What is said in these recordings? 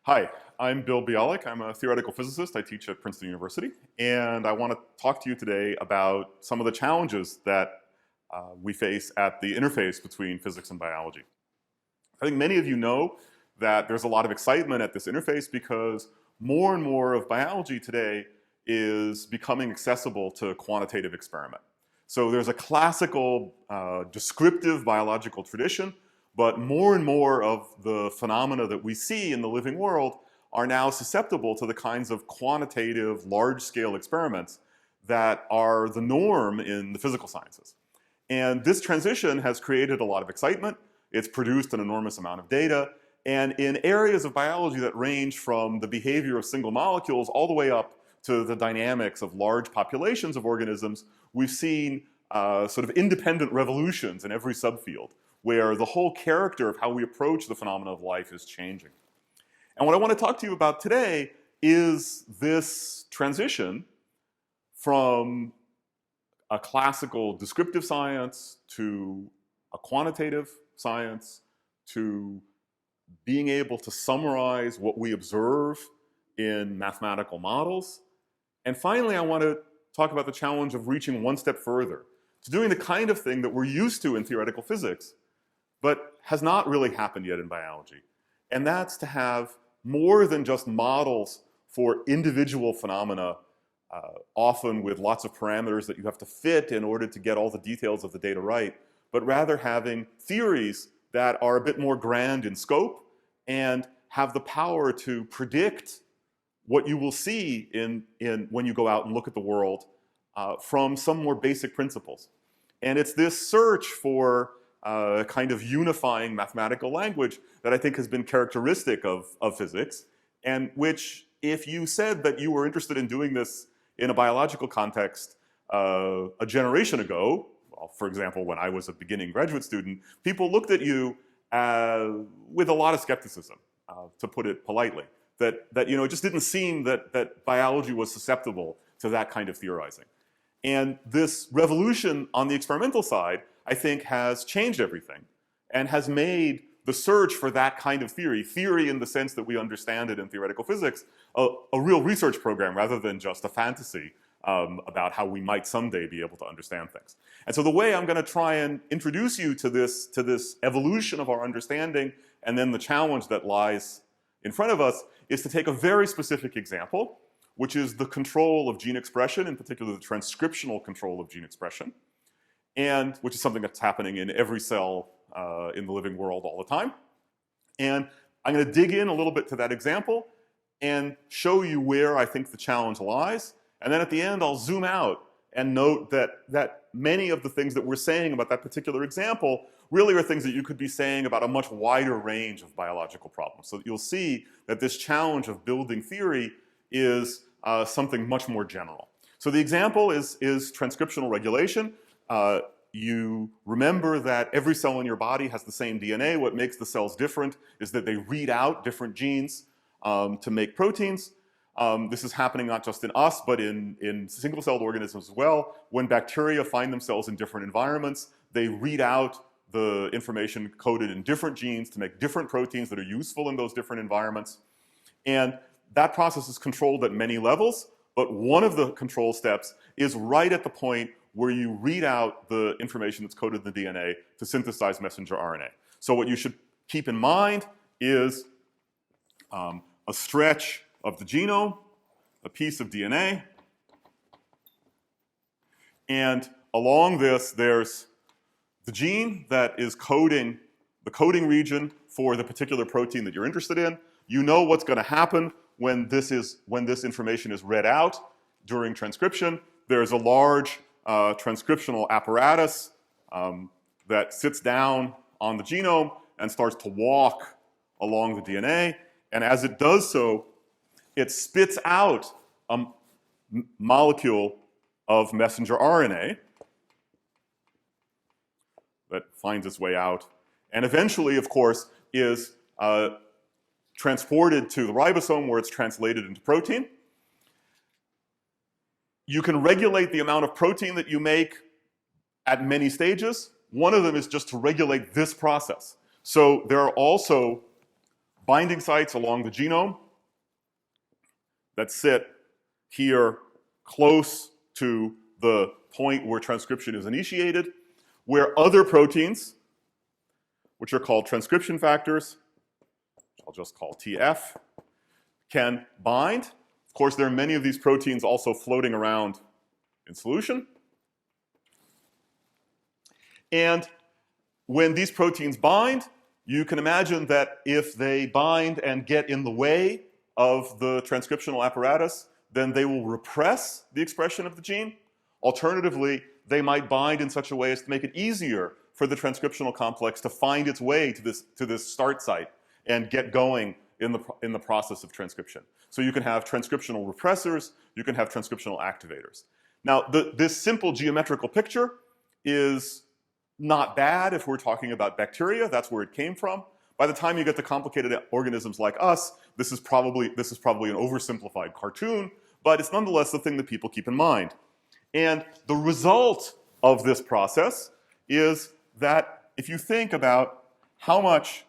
Hi, I'm Bill Bialik. I'm a theoretical physicist. I teach at Princeton University, and I want to talk to you today about some of the challenges that we face at the interface between physics and biology. I think many of you know that there's a lot of excitement at this interface because more and more of biology today is becoming accessible to quantitative experiment. So there's a classical descriptive biological tradition, but more and more of the phenomena that we see in the living world are now susceptible to the kinds of quantitative, large-scale experiments that are the norm in the physical sciences. And this transition has created a lot of excitement. It's produced an enormous amount of data. And in areas of biology that range from the behavior of single molecules all the way up to the dynamics of large populations of organisms, we've seen sort of independent revolutions in every subfield, where the whole character of how we approach the phenomena of life is changing. And what I want to talk to you about today is this transition from a classical descriptive science to a quantitative science to being able to summarize what we observe in mathematical models. And finally, I want to talk about the challenge of reaching one step further, to doing the kind of thing that we're used to in theoretical physics, but has not really happened yet in biology. And that's to have more than just models for individual phenomena, often with lots of parameters that you have to fit in order to get all the details of the data right, but rather having theories that are a bit more grand in scope and have the power to predict what you will see when you go out and look at the world from some more basic principles. And it's this search for kind of unifying mathematical language that I think has been characteristic of physics, and which, if you said that you were interested in doing this in a biological context a generation ago, well, for example, when I was a beginning graduate student, people looked at you with a lot of skepticism, to put it politely. That it just didn't seem that biology was susceptible to that kind of theorizing. And this revolution on the experimental side, I think, has changed everything and has made the search for that kind of theory in the sense that we understand it in theoretical physics, a real research program rather than just a fantasy about how we might someday be able to understand things. And so the way I'm going to try and introduce you to this evolution of our understanding and then the challenge that lies in front of us is to take a very specific example, which is the control of gene expression, in particular the transcriptional control of gene expression, and which is something that's happening in every cell in the living world all the time. And I'm going to dig in a little bit to that example and show you where I think the challenge lies. And then at the end, I'll zoom out and note that many of the things that we're saying about that particular example really are things that you could be saying about a much wider range of biological problems. So you'll see that this challenge of building theory is something much more general. So the example is transcriptional regulation. You remember that every cell in your body has the same DNA. What makes the cells different is that they read out different genes to make proteins. This is happening not just in us, but in single-celled organisms as well. When bacteria find themselves in different environments, they read out the information coded in different genes to make different proteins that are useful in those different environments. And that process is controlled at many levels, but one of the control steps is right at the point where you read out the information that's coded in the DNA to synthesize messenger RNA. So what you should keep in mind is a stretch of the genome, a piece of DNA, and along this there's the gene that is coding the coding region for the particular protein that you're interested in. You know what's going to happen when this information is read out during transcription. There's a large transcriptional apparatus that sits down on the genome and starts to walk along the DNA. And as it does so, it spits out a molecule of messenger RNA that finds its way out. And eventually, of course, is transported to the ribosome where it's translated into protein. You can regulate the amount of protein that you make at many stages. One of them is just to regulate this process. So there are also binding sites along the genome that sit here close to the point where transcription is initiated, where other proteins, which are called transcription factors, which I'll just call TF, can bind. Of course, there are many of these proteins also floating around in solution. And when these proteins bind, you can imagine that if they bind and get in the way of the transcriptional apparatus, then they will repress the expression of the gene. Alternatively, they might bind in such a way as to make it easier for the transcriptional complex to find its way to this start site and get going in the process of transcription. So you can have transcriptional repressors, you can have transcriptional activators. Now, this simple geometrical picture is not bad if we're talking about bacteria. That's where it came from. By the time you get to complicated organisms like us, this is probably an oversimplified cartoon, but it's nonetheless the thing that people keep in mind. And the result of this process is that if you think about how much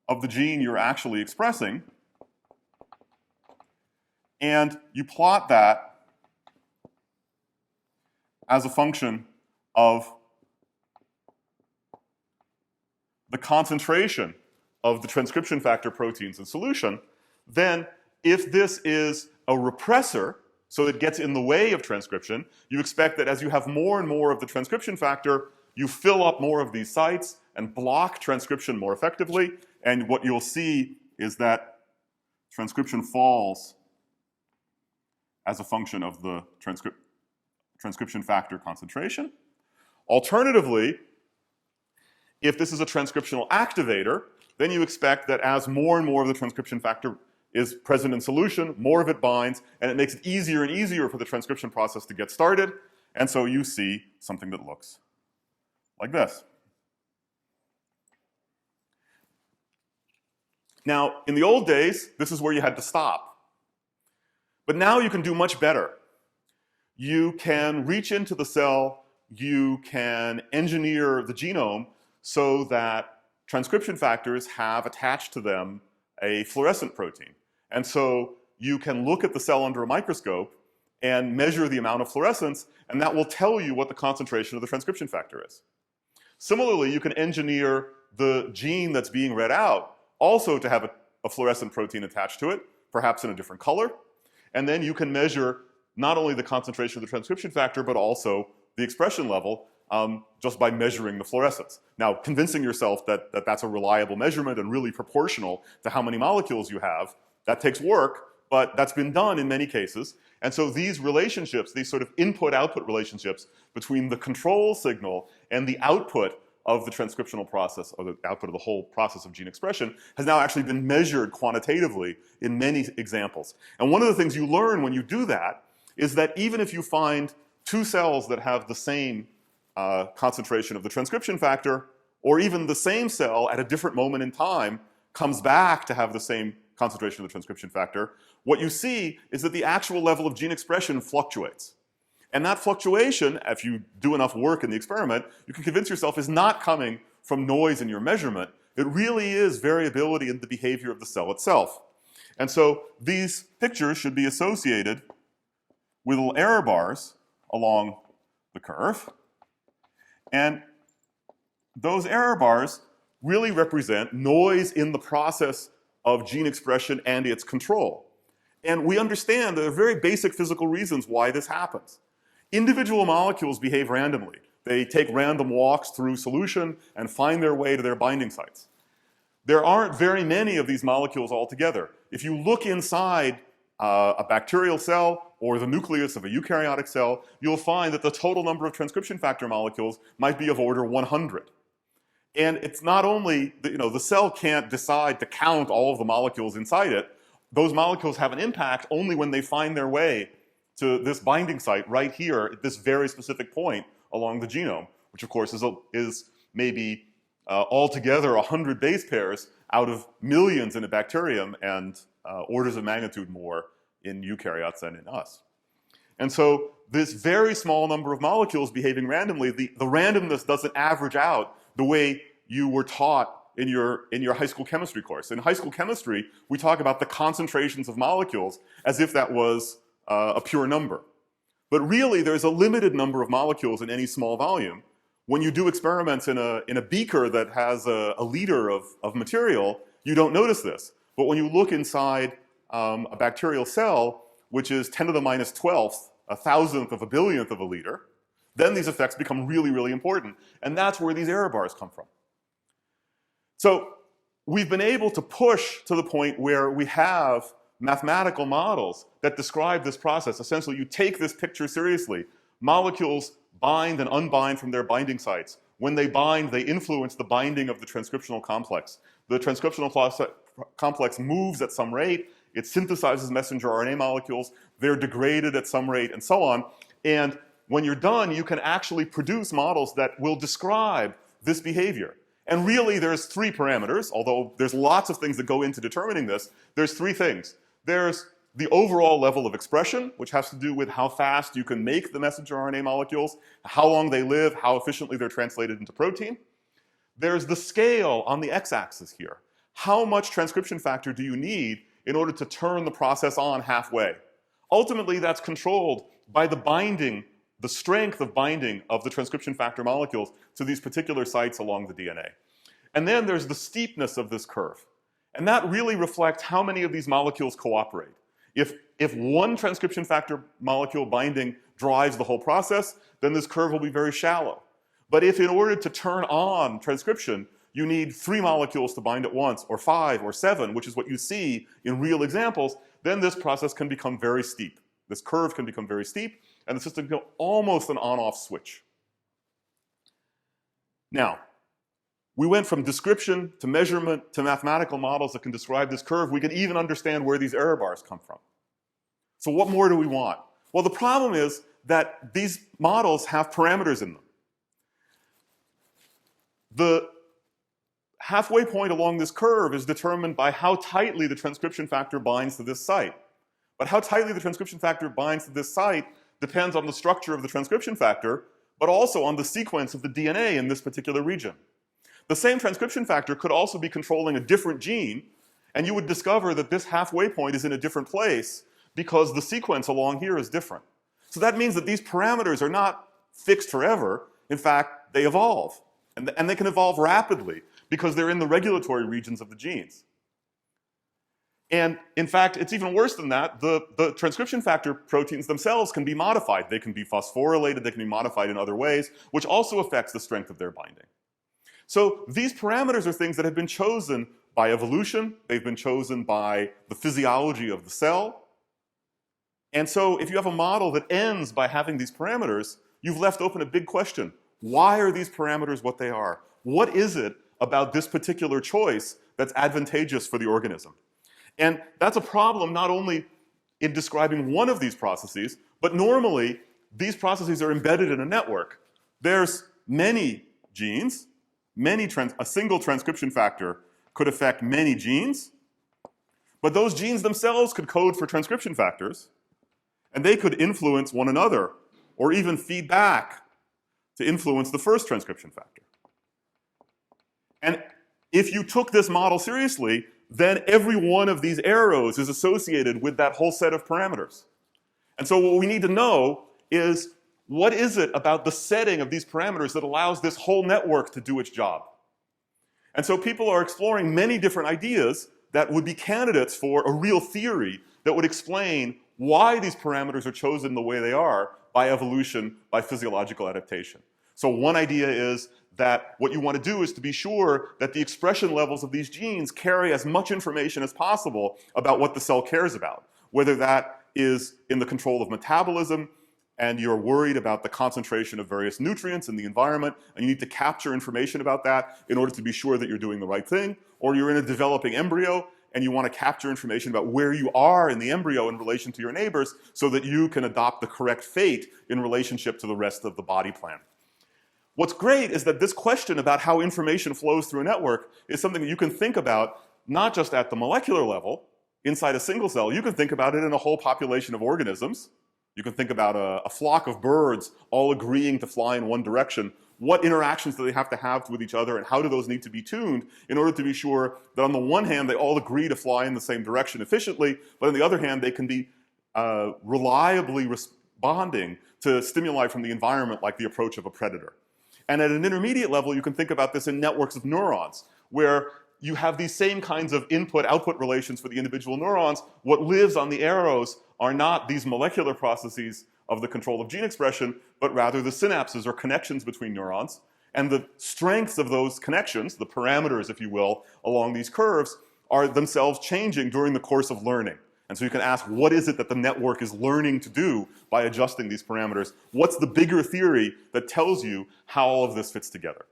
of the gene you're actually expressing, and you plot that as a function of the concentration of the transcription factor proteins in solution, then if this is a repressor, so it gets in the way of transcription, you expect that as you have more and more of the transcription factor, you fill up more of these sites and block transcription more effectively, and what you'll see is that transcription falls as a function of the transcription factor concentration. Alternatively, if this is a transcriptional activator, then you expect that as more and more of the transcription factor is present in solution, more of it binds, and it makes it easier and easier for the transcription process to get started, and so you see something that looks like this. Now, in the old days, this is where you had to stop. But now you can do much better. You can reach into the cell, you can engineer the genome so that transcription factors have attached to them a fluorescent protein. And so you can look at the cell under a microscope and measure the amount of fluorescence, and that will tell you what the concentration of the transcription factor is. Similarly, you can engineer the gene that's being read out also to have a fluorescent protein attached to it, perhaps in a different color, and then you can measure not only the concentration of the transcription factor, but also the expression level just by measuring the fluorescence. Now, convincing yourself that that's a reliable measurement and really proportional to how many molecules you have, that takes work, but that's been done in many cases. And so these relationships, these sort of input-output relationships between the control signal and the output of the transcriptional process, or the output of the whole process of gene expression, has now actually been measured quantitatively in many examples. And one of the things you learn when you do that is that even if you find two cells that have the same concentration of the transcription factor, or even the same cell at a different moment in time comes back to have the same concentration of the transcription factor, what you see is that the actual level of gene expression fluctuates. And that fluctuation, if you do enough work in the experiment, you can convince yourself is not coming from noise in your measurement. It really is variability in the behavior of the cell itself. And so these pictures should be associated with little error bars along the curve. And those error bars really represent noise in the process of gene expression and its control. And we understand there are very basic physical reasons why this happens. Individual molecules behave randomly. They take random walks through solution and find their way to their binding sites. There aren't very many of these molecules altogether. If you look inside a bacterial cell or the nucleus of a eukaryotic cell, you'll find that the total number of transcription factor molecules might be of order 100. And it's not only, the cell can't decide to count all of the molecules inside it. Those molecules have an impact only when they find their way to this binding site right here at this very specific point along the genome, which of course is maybe altogether 100 base pairs out of millions in a bacterium and orders of magnitude more in eukaryotes than in us. And so this very small number of molecules behaving randomly, the randomness doesn't average out the way you were taught in your high school chemistry course. In high school chemistry, we talk about the concentrations of molecules as if that was a pure number. But really, there's a limited number of molecules in any small volume. When you do experiments in a beaker that has a liter of material, you don't notice this. But when you look inside a bacterial cell, which is 10 to the minus 12th, a thousandth of a billionth of a liter, then these effects become really, really important. And that's where these error bars come from. So we've been able to push to the point where we have mathematical models that describe this process. Essentially, you take this picture seriously. Molecules bind and unbind from their binding sites. When they bind, they influence the binding of the transcriptional complex. The transcriptional complex moves at some rate. It synthesizes messenger RNA molecules. They're degraded at some rate, and so on. And when you're done, you can actually produce models that will describe this behavior. And really, there's three parameters, although there's lots of things that go into determining this. There's three things. There's the overall level of expression, which has to do with how fast you can make the messenger RNA molecules, how long they live, how efficiently they're translated into protein. There's the scale on the x-axis here. How much transcription factor do you need in order to turn the process on halfway? Ultimately, that's controlled by the binding, the strength of binding of the transcription factor molecules to these particular sites along the DNA. And then there's the steepness of this curve. And that really reflects how many of these molecules cooperate. If one transcription factor molecule binding drives the whole process, then this curve will be very shallow. But if in order to turn on transcription, you need 3 molecules to bind at once, or 5 or 7, which is what you see in real examples, then this process can become very steep. This curve can become very steep, and the system can become almost an on-off switch. Now, we went from description to measurement to mathematical models that can describe this curve. We can even understand where these error bars come from. So what more do we want? Well, the problem is that these models have parameters in them. The halfway point along this curve is determined by how tightly the transcription factor binds to this site. But how tightly the transcription factor binds to this site depends on the structure of the transcription factor, but also on the sequence of the DNA in this particular region. The same transcription factor could also be controlling a different gene, and you would discover that this halfway point is in a different place because the sequence along here is different. So that means that these parameters are not fixed forever. In fact, they evolve. And they can evolve rapidly because they're in the regulatory regions of the genes. And in fact, it's even worse than that. The transcription factor proteins themselves can be modified. They can be phosphorylated, they can be modified in other ways, which also affects the strength of their binding. So these parameters are things that have been chosen by evolution. They've been chosen by the physiology of the cell. And so if you have a model that ends by having these parameters, you've left open a big question. Why are these parameters what they are? What is it about this particular choice that's advantageous for the organism? And that's a problem not only in describing one of these processes, but normally these processes are embedded in a network. There's many genes. A single transcription factor could affect many genes, but those genes themselves could code for transcription factors, and they could influence one another, or even feed back to influence the first transcription factor. And if you took this model seriously, then every one of these arrows is associated with that whole set of parameters. And so what we need to know is, what is it about the setting of these parameters that allows this whole network to do its job? And so people are exploring many different ideas that would be candidates for a real theory that would explain why these parameters are chosen the way they are by evolution, by physiological adaptation. So one idea is that what you want to do is to be sure that the expression levels of these genes carry as much information as possible about what the cell cares about, whether that is in the control of metabolism, and you're worried about the concentration of various nutrients in the environment, and you need to capture information about that in order to be sure that you're doing the right thing, or you're in a developing embryo, and you want to capture information about where you are in the embryo in relation to your neighbors so that you can adopt the correct fate in relationship to the rest of the body plan. What's great is that this question about how information flows through a network is something that you can think about not just at the molecular level, inside a single cell. You can think about it in a whole population of organisms, You can think about a flock of birds all agreeing to fly in one direction. What interactions do they have to have with each other, and how do those need to be tuned in order to be sure that on the one hand they all agree to fly in the same direction efficiently, but on the other hand they can be reliably responding to stimuli from the environment like the approach of a predator. And at an intermediate level, you can think about this in networks of neurons, where you have these same kinds of input-output relations for the individual neurons. What lives on the arrows are not these molecular processes of the control of gene expression, but rather the synapses or connections between neurons. And the strengths of those connections, the parameters, if you will, along these curves, are themselves changing during the course of learning. And so you can ask, what is it that the network is learning to do by adjusting these parameters? What's the bigger theory that tells you how all of this fits together?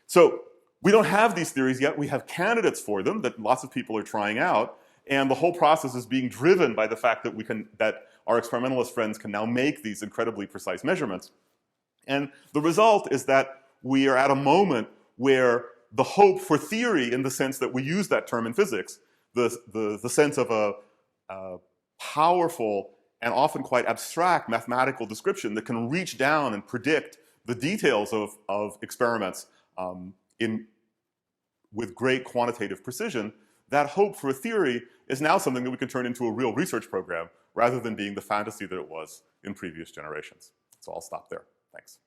So we don't have these theories yet. We have candidates for them that lots of people are trying out. And the whole process is being driven by the fact that our experimentalist friends can now make these incredibly precise measurements. And the result is that we are at a moment where the hope for theory, in the sense that we use that term in physics, the sense of a powerful and often quite abstract mathematical description that can reach down and predict the details of experiments with great quantitative precision, that hope for a theory is now something that we can turn into a real research program rather than being the fantasy that it was in previous generations. So I'll stop there. Thanks.